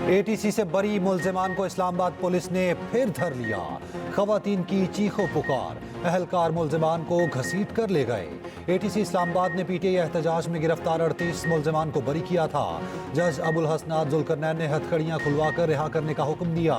ATC से बरी मुल्जिमान को इस्लामाबाद पुलिस ने फिर धर लिया। खवातीन की चीखों पुकार, अहलकार मुल्जिमान को घसीट कर ले गए। एटीसी इस्लामाबाद ने पीटीआई एहतजाज में गिरफ्तार 38 मुल्जिमान को बरी किया था। जज अबुल हसनात जुल्करनैन ने हथकड़ियां खुलवाकर रिहा करने का हुक्म दिया।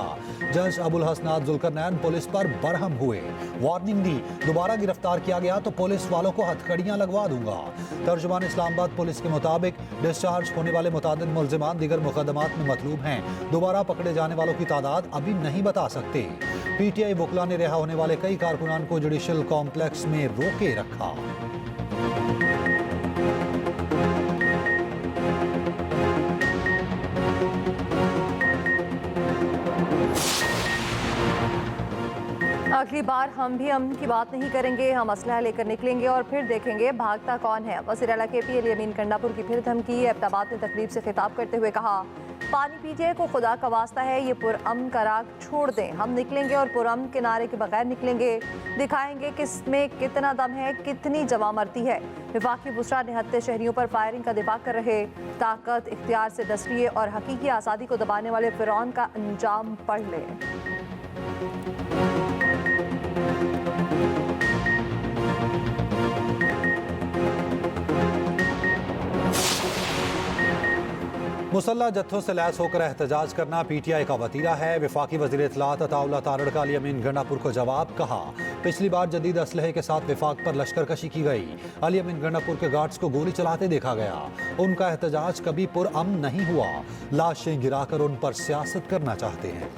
जज अबुल हसनात जुल्करनैन पुलिस पर बरहम हुए, वार्निंग दी, दोबारा गिरफ्तार किया गया तो पुलिस वालों को हथकड़ियां लगवा दूंगा। तर्जुमान इस्लामाबाद पुलिस के मुताबिक डिस्चार्ज होने वाले मुतादिद मुल्जिमान दीगर मुकदमात में मतलूब हैं। दोबारा पकड़े जाने वालों की तादाद अभी नहीं बता सकते। पीटीआई वकला ने रिहा होने वाले कई कारकुनान को जुडिशल कॉम्प्लेक्स में रोके रखा। अगली बार हम भी अमन की बात नहीं करेंगे, हम असलहा लेकर निकलेंगे और फिर देखेंगे भागता कौन है। वज़ीर आला KP अली अमीन गंडापुर की फिर धमकी। एबटाबाद में तकरीब से खिताब करते हुए कहा, पानी पीजिए को खुदा का वास्ता है, ये पुरअमन का राग छोड़ दें। हम निकलेंगे और पुरअमन के नारे के बगैर निकलेंगे। दिखाएंगे कि इसमें कितना दम है, कितनी जवामर्दी है। वफाकी बुशरा निहत्ते शहरियों पर फायरिंग का दिफा कर रहे। ताकत इख्तियार से दस्तरिए और हकीकी आज़ादी को दबाने वाले फिरौन का अंजाम पढ़ ले। मुसल्ला जत्थों से लैस होकर एहतजाज करना पीटीआई का वतीरा है। वफाकी वज़ीर इत्तलात अताउल्लाह तारड़ का अली अमीन गंडापुर को जवाब। कहा, पिछली बार जदीद असलहे के साथ विफाक पर लश्कर कशी की गई। अली अमीन गंडापुर के गार्ड्स को गोली चलाते देखा गया। उनका एहतजाज कभी पुरअमन नहीं हुआ। लाशें गिराकर उन पर सियासत करना चाहते हैं।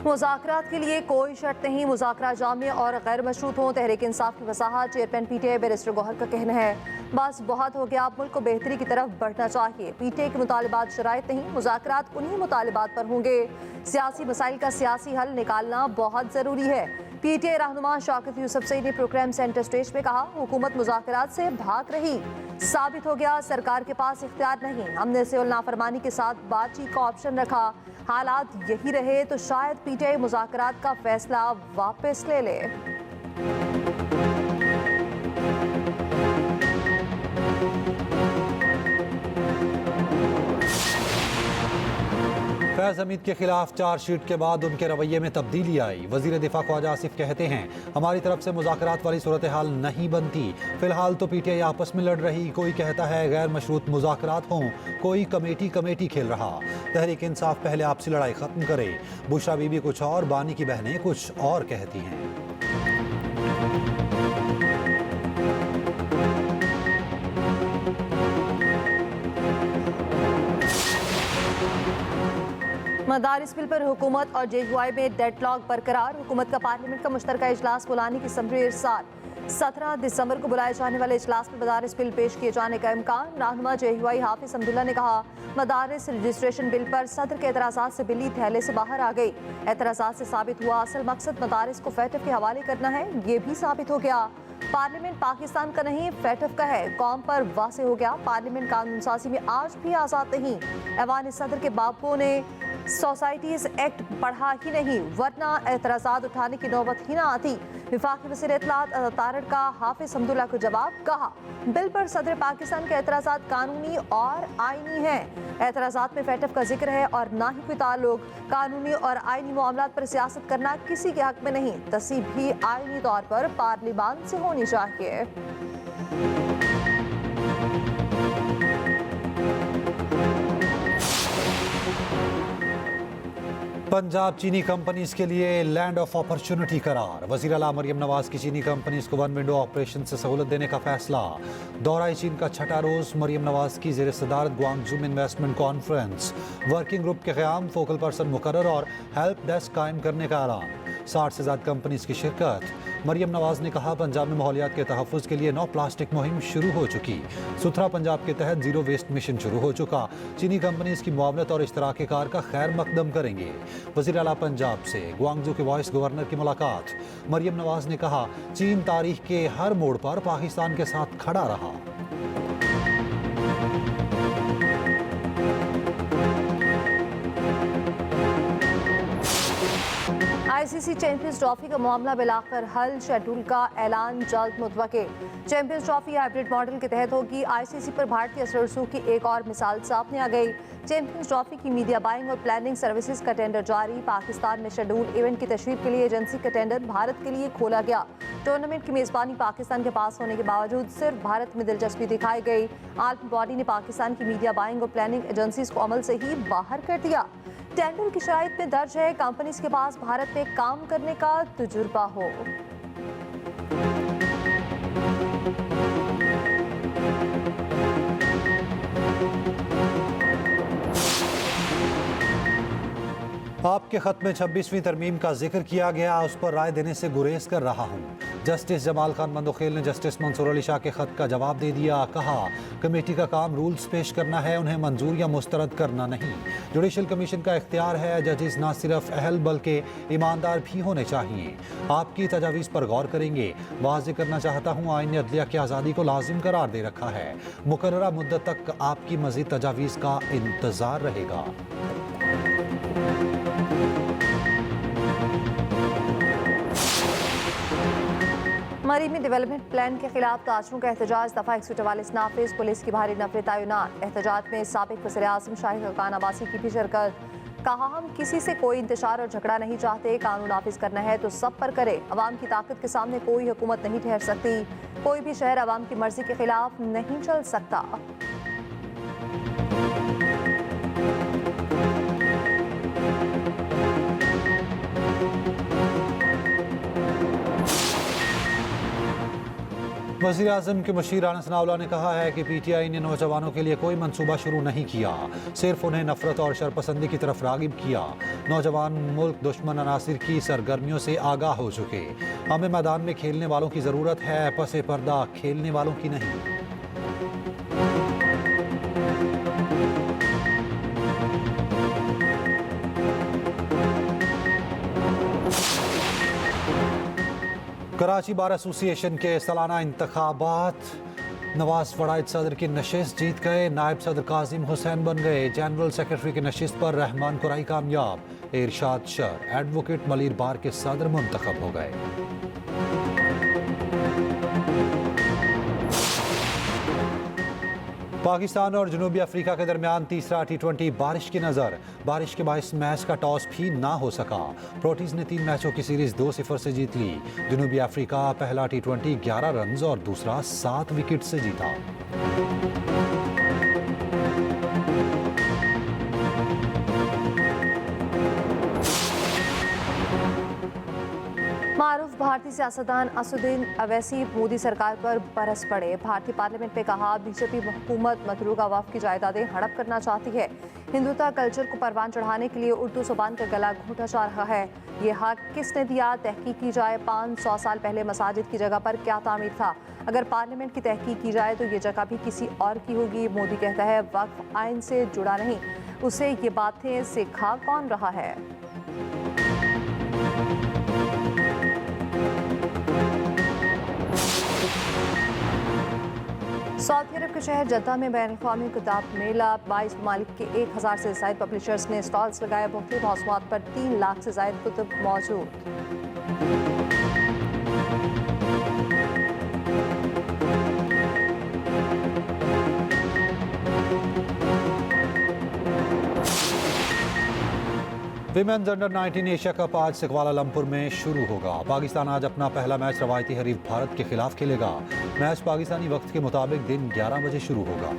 मुज़ाकरात के लिए कोई शर्त नहीं, मुज़ाकरा जामे और गैर मशरूत हों। तहरीक इंसाफ की वसाहत। चेयरमैन पीटीआई बैरिस्टर गौहर का कहना है, बस बहुत हो गया, अब मुल्क को बेहतरी की तरफ बढ़ना चाहिए। पीटीआई के मुतालिबात शराइत नहीं, मुज़ाकरात उन्हीं मुतालिबात पर होंगे। सियासी मसाइल का सियासी हल निकालना बहुत ज़रूरी है। पीटीआई रहनुमा शौकत यूसुफ सईद ने प्रोग्राम सेंटर स्टेज पे कहा, हुकूमत मुज़ाकरात से भाग रही, साबित हो गया सरकार के पास इख्तियार नहीं। हमने सिविल नाफरमानी के साथ बातचीत का ऑप्शन रखा। हालात यही रहे तो शायद पीटीआई मुज़ाकरात का फैसला वापस ले ले। फैज़ हमीद के खिलाफ चार्जशीट के बाद उनके रवैये में तब्दीली आई। वज़ीर दिफा ख्वाजा आसिफ कहते हैं, हमारी तरफ से मुज़ाकरात वाली सूरत हाल नहीं बनती। फिलहाल तो पीटीआई आपस में लड़ रही, कोई कहता है गैर मशरूत मुज़ाकरात हों, कोई कमेटी खेल रहा। तहरीक इंसाफ पहले आपसी लड़ाई ख़त्म करे। बुशरा बीबी कुछ और, बानी की बहनें कुछ और कहती हैं। मदारिस बिल पर हुकूमत और JUI में डेडलॉक बरकरार। हुकूमत का पार्लियामेंट का मुश्तरका इजलास बुलाने की समरी इरसाल। 17 दिसंबर को बुलाए जाने वाले इजलास में मदारिस बिल पेश किए जाने का इम्कान। रहनुमा JUI हाफिज अब्दुल्ला ने कहा, मदारिस रजिस्ट्रेशन बिल पर सदर के एतराज़ात से बिल्ली थैले से बाहर आ गई। एतराज़ात से साबित हुआ असल मकसद मदारिस को फैटफ के हवाले करना है, ये भी साबित हो गया। पार्लियामेंट पाकिस्तान का नहीं, फैटफ का है, कौम पर वासे हो गया। पार्लियामेंट कानून साजी में आज भी आज़ाद नहीं। ऐवान सदर के बापू ने सोसाइटीज एक्ट पढ़ा ही नहीं, वरना एतराज़ात उठाने की नौबत ही ना आती। वफाकी वज़ीर इत्तलात तारड़ का हाफिज अब्दुल्ला को जवाब। कहा, बिल पर सदर पाकिस्तान के एतराज़ात कानूनी और आईनी हैं। एतराज़ात में फैटफ का जिक्र है और ना ही कोई ताल्लुक। कानूनी और आईनी मामलात पर सियासत करना किसी के हक में नहीं। तस्वीर भी आईनी तौर पर पार्लियामान से होनी चाहिए। पंजाब चीनी कंपनीज के लिए लैंड ऑफ अपॉर्चुनिटी करार। वज़ीर आला मरियम नवाज की चीनी कंपनीज को वन विंडो ऑपरेशन से सहूलत देने का फैसला। दौरा चीन का छठा रोज। मरियम नवाज की ज़ेर सदारत ग्वांगझू में इन्वेस्टमेंट कॉन्फ्रेंस। वर्किंग ग्रुप के क़याम, फोकल पर्सन मुकर्रर और हेल्प डेस्क कायम करने का ऐलान। 60 से ज़्यादा कंपनीज की शिरकत। मरियम नवाज ने कहा, पंजाब में माहौलियात के तहफ़्फ़ुज़ के लिए नो प्लास्टिक मुहिम शुरू हो चुकी। सुथरा पंजाब के तहत जीरो वेस्ट मिशन शुरू हो चुका। चीनी कंपनीज की मुआवनत और इश्तराक कार का खैर मकदम करेंगे। वज़ीर आला पंजाब से ग्वांगझू के वाइस गवर्नर की मुलाकात। मरियम नवाज ने कहा, चीन तारीख के हर मोड़ पर पाकिस्तान के साथ खड़ा रहा। आईसीसी चैंपियंस ट्रॉफी का मामला मिलाकर हल, शेड्यूल का ऐलान जल्द मुतवक्किल। चैंपियंस ट्रॉफी हाइब्रिड मॉडल के तहत होगी। आईसीसी पर भारतीय असर की एक और मिसाल सामने आ गई। चैंपियंस ट्रॉफी की मीडिया बाइंग और प्लानिंग सर्विसेज का टेंडर जारी। पाकिस्तान में शेड्यूल इवेंट की तशरीह के लिए एजेंसी का टेंडर भारत के लिए खोला गया। टूर्नामेंट की मेजबानी पाकिस्तान के पास होने के बावजूद सिर्फ भारत में दिलचस्पी दिखाई गई। आलमी बॉडी ने पाकिस्तान की मीडिया बाइंग और प्लानिंग एजेंसीज को अमल से ही बाहर कर दिया। टेंडर की शराइत में दर्ज है कंपनीज के पास भारत में काम करने का तजुर्बा हो। आपके खत में 26वीं तरमीम का जिक्र किया गया, उस पर राय देने से गुरेज कर रहा हूँ। जस्टिस जमाल खान मंदोखेल ने जस्टिस मंसूर अली शाह के खत का जवाब दे दिया। कहा, कमेटी का काम रूल्स पेश करना है, उन्हें मंजूर या मुस्तरद करना नहीं। जुडिशल कमीशन का इख्तियार है। जजेस न सिर्फ अहल बल्कि ईमानदार भी होने चाहिए। आपकी तजावीज़ पर गौर करेंगे। वाज़ेह करना चाहता हूँ, आईन ने अदलिया की आज़ादी को लाजिम करार दे रखा है। मुकर्ररा मुद्दत तक आपकी मज़ीद तजावीज़ का इंतज़ार रहेगा। मरीन में डेवलपमेंट प्लान के खिलाफ ताजरों का एहतजाज, दफा 144 नाफिज, पुलिस की भारी नफरत तैनात। एहतजाज में साबिक वज़ीर आज़म शाहिद खकान अब्बासी की भी शिरकत। कहा, हम किसी से कोई इंतशार और झगड़ा नहीं चाहते। कानून नाफिज करना है तो सब पर करे। अवाम की ताकत के सामने कोई हुकूमत नहीं ठहर सकती। कोई भी शहर अवाम की मर्जी के खिलाफ नहीं चल सकता। वज़ीर आज़म के मुशीर राना सनाउल्लाह ने कहा है कि पीटीआई ने नौजवानों के लिए कोई मंसूबा शुरू नहीं किया, सिर्फ उन्हें नफरत और शरपसंदी की तरफ रागिब किया। नौजवान मुल्क दुश्मन अनासिर की सरगर्मियों से आगाह हो चुके। हमें मैदान में खेलने वालों की ज़रूरत है, पसे पर्दा खेलने वालों की नहीं। कराची बार एसोसिएशन के सालाना इंतखाबात, नवाज वड़ाइद सदर की नशिस्त जीत गए। नायब सदर काजिम हुसैन बन गए। जनरल सेक्रेटरी की नशिस्त पर रहमान कुराई कामयाब। इरशाद शर एडवोकेट मलिर बार के सदर मुंतखब हो गए। पाकिस्तान और जनूबी अफ्रीका के दरमियान तीसरा T20 बारिश की नज़र। बारिश के बायस मैच का टॉस भी ना हो सका। प्रोटीज ने 3 मैचों की सीरीज 2-0 से जीत ली। जनूबी अफ्रीका पहला T20 11 रन और दूसरा 7 विकेट से जीता। मारूफ भारतीय सियासतदान असुद्दीन अवैसी मोदी सरकार पर बरस पड़े। भारतीय पार्लियामेंट में कहा, बीजेपी हुकूमत मतलूबा वफ़ की जायदादें हड़प करना चाहती है। हिंदुत्व कल्चर को परवान चढ़ाने के लिए उर्दू ज़ुबान का गला घोंटा जा रहा है। ये हक किसने दिया? तहकीक की जाए 500 साल पहले मसाजिद की जगह पर क्या तामीर था? अगर पार्लियामेंट की तहकीक की जाए तो ये जगह भी किसी और की होगी। मोदी कहता है वक्फ आइन से जुड़ा नहीं, उसे ये बातें सिखा कौन रहा है? सऊदी अरब के शहर जद्दा में बैन-ए-अक़वामी किताब मेला, 22 ममालिक के 1000 से ज़ायद पब्लिशर्स ने स्टॉल्स लगाए। मुख्तलिफ मौज़ूआत पर 3 लाख से ज़ायद कुतुब मौजूद। विमेंस अंडर 19 एशिया कप आज से कुआलालंपुर में शुरू होगा। पाकिस्तान आज अपना पहला मैच रवायती हरीफ भारत के खिलाफ खेलेगा। मैच पाकिस्तानी वक्त के मुताबिक दिन 11 बजे शुरू होगा।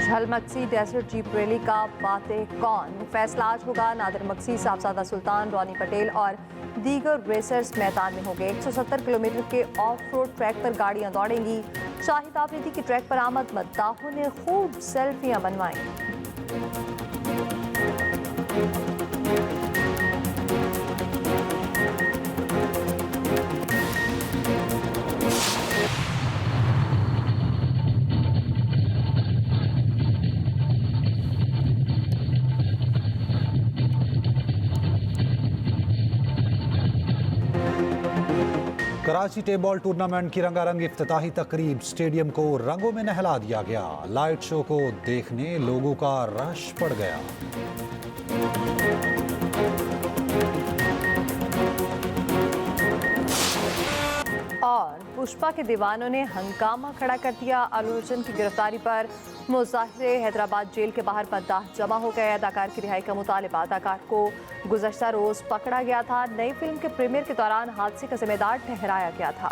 झलमक्सी डेजर्ट जीप रैली का बातें कौन? फैसला आज होगा। नादिर मक्सी, साहबजादा सुल्तान, रॉनी पटेल और दीगर रेसर्स मैदान में होंगे। 170 किलोमीटर के ऑफ रोड ट्रैक पर गाड़ियां दौड़ेंगी। शाहिद आफरीदी की ट्रैक पर आमद, मद्दाहों ने खूब सेल्फियां बनवाई। कराची टेबल टूर्नामेंट की रंगारंग इफ्तिताही तकरीब, स्टेडियम को रंगों में नहला दिया गया। लाइट शो को देखने लोगों का रश पड़ गया। और पुष्पा के दीवानों ने हंगामा खड़ा कर दिया। अल्लू अर्जुन की गिरफ्तारी पर मुजाहिरे हैदराबाद जेल के बाहर मद्दाह जमा हो गए। अदाकार की रिहाई का मुतालिबा। अदाकार को गुज़श्ता रोज पकड़ा गया था। नई फिल्म के प्रीमियर के दौरान हादसे का जिम्मेदार ठहराया गया था।